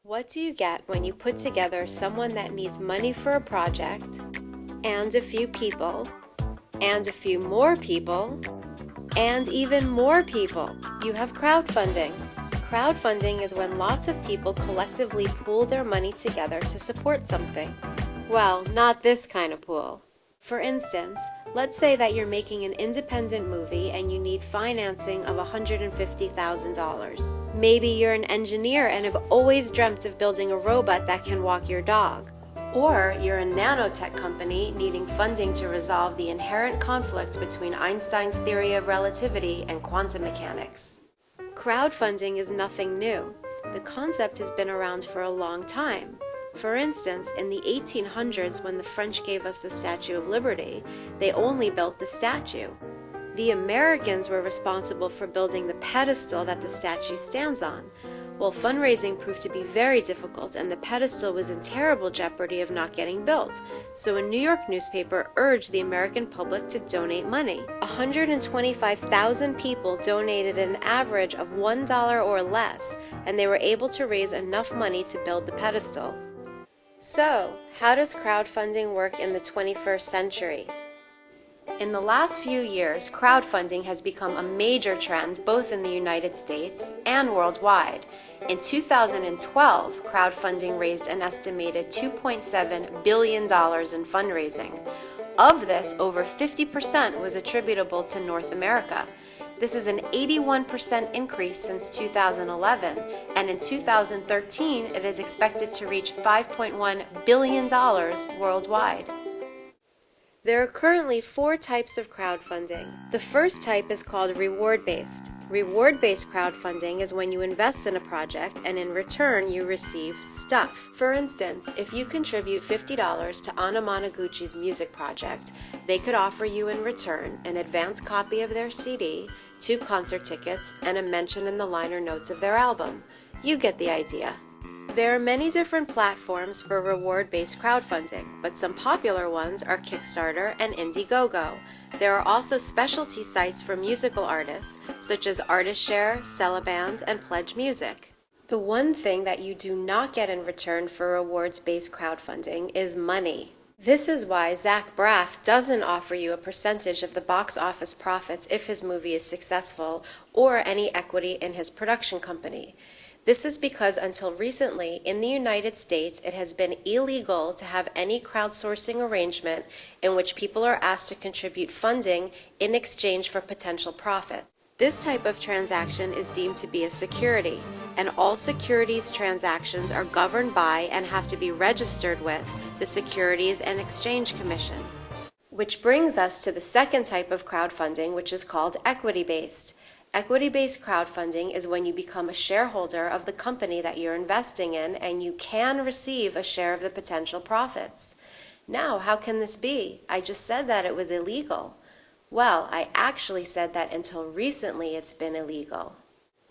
What do you get when you put together someone that needs money for a project, and a few people, and a few more people, and even more people? You have crowdfunding. Crowdfunding is when lots of people collectively pool their money together to support something. Well, not this kind of pool. For instance, let's say that you're making an independent movie and you need financing of $150,000. Maybe you're an engineer and have always dreamt of building a robot that can walk your dog. Or you're a nanotech company needing funding to resolve the inherent conflict between Einstein's theory of relativity and quantum mechanics. Crowdfunding is nothing new. The concept has been around for a long time. For instance, in the 1800s, when the French gave us the Statue of Liberty, they only built the statue. The Americans were responsible for building the pedestal that the statue stands on. Well, fundraising proved to be very difficult, and the pedestal was in terrible jeopardy of not getting built. So a New York newspaper urged the American public to donate money. 125,000 people donated an average of $1 or less, and they were able to raise enough money to build the pedestal. So, how does crowdfunding work in the 21st century? In the last few years, crowdfunding has become a major trend both in the United States and worldwide. In 2012, crowdfunding raised an estimated $2.7 billion in fundraising. Of this, over 50% was attributable to North America. This is an 81% increase since 2011, and in 2013 it is expected to reach $5.1 billion worldwide. There are currently 4 types of crowdfunding. The first type is called reward-based. Reward-based crowdfunding is when you invest in a project and in return you receive stuff. For instance, if you contribute $50 to Anna Monoguchi's music project, they could offer you in return an advance copy of their CD, 2 concert tickets, and a mention in the liner notes of their album. You get the idea. There are many different platforms for reward-based crowdfunding, but some popular ones are Kickstarter and Indiegogo. There are also specialty sites for musical artists, such as ArtistShare, Cellaband, and Pledge Music. The one thing that you do not get in return for rewards-based crowdfunding is money. This is why Zach Braff doesn't offer you a percentage of the box office profits if his movie is successful, or any equity in his production company. This is because until recently, in the United States, it has been illegal to have any crowdsourcing arrangement in which people are asked to contribute funding in exchange for potential profits. This type of transaction is deemed to be a security, and all securities transactions are governed by and have to be registered with the Securities and Exchange Commission. Which brings us to the second type of crowdfunding, which is called equity-based. Equity-based crowdfunding is when you become a shareholder of the company that you're investing in and you can receive a share of the potential profits. Now, how can this be? I just said that it was illegal. Well, I actually said that until recently it's been illegal.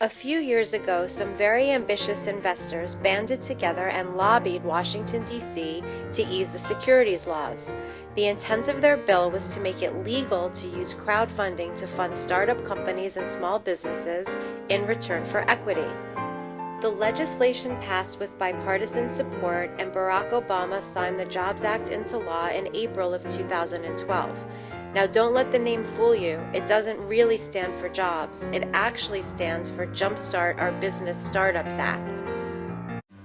A few years ago, some very ambitious investors banded together and lobbied Washington, D.C. to ease the securities laws. The intent of their bill was to make it legal to use crowdfunding to fund startup companies and small businesses in return for equity. The legislation passed with bipartisan support, and Barack Obama signed the Jobs Act into law in April of 2012. Now, don't let the name fool you. It doesn't really stand for jobs. It actually stands for Jumpstart Our Business Startups Act.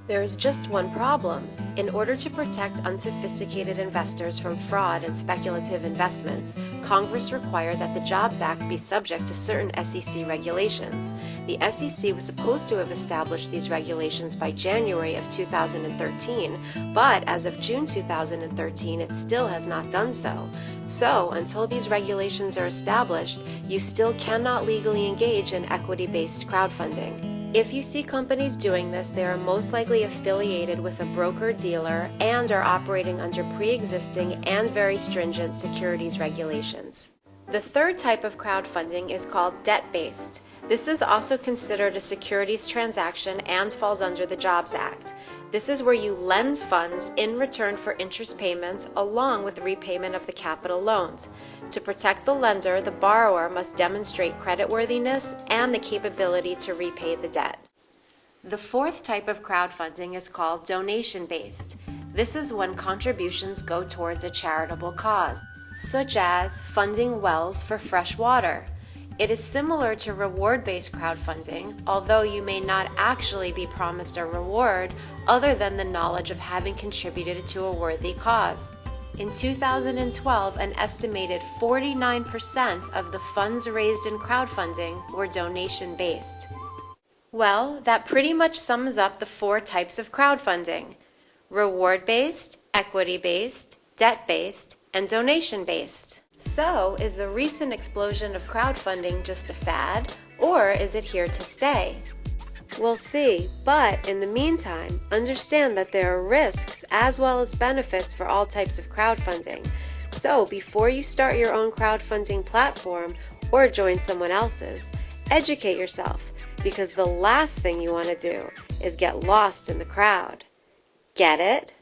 There is just one problem. In order to protect unsophisticated investors from fraud and speculative investments, Congress required that the Jobs Act be subject to certain SEC regulations. The SEC was supposed to have established these regulations by January of 2013, but as of June 2013, it still has not done so. So, until these regulations are established, you still cannot legally engage in equity-based crowdfunding. If you see companies doing this, they are most likely affiliated with a broker-dealer and are operating under pre-existing and very stringent securities regulations. The third type of crowdfunding is called debt-based. This is also considered a securities transaction and falls under the Jobs Act. This is where you lend funds in return for interest payments along with repayment of the capital loaned. To protect the lender, the borrower must demonstrate creditworthiness and the capability to repay the debt. The fourth type of crowdfunding is called donation-based. This is when contributions go towards a charitable cause, such as funding wells for fresh water. It is similar to reward-based crowdfunding, although you may not actually be promised a reward other than the knowledge of having contributed to a worthy cause. In 2012, an estimated 49% of the funds raised in crowdfunding were donation-based. Well, that pretty much sums up the four types of crowdfunding: reward-based, equity-based, debt-based, and donation-based. So, is the recent explosion of crowdfunding just a fad, or is it here to stay? We'll see, but in the meantime, understand that there are risks as well as benefits for all types of crowdfunding. So, before you start your own crowdfunding platform or join someone else's, educate yourself, because the last thing you want to do is get lost in the crowd. Get it?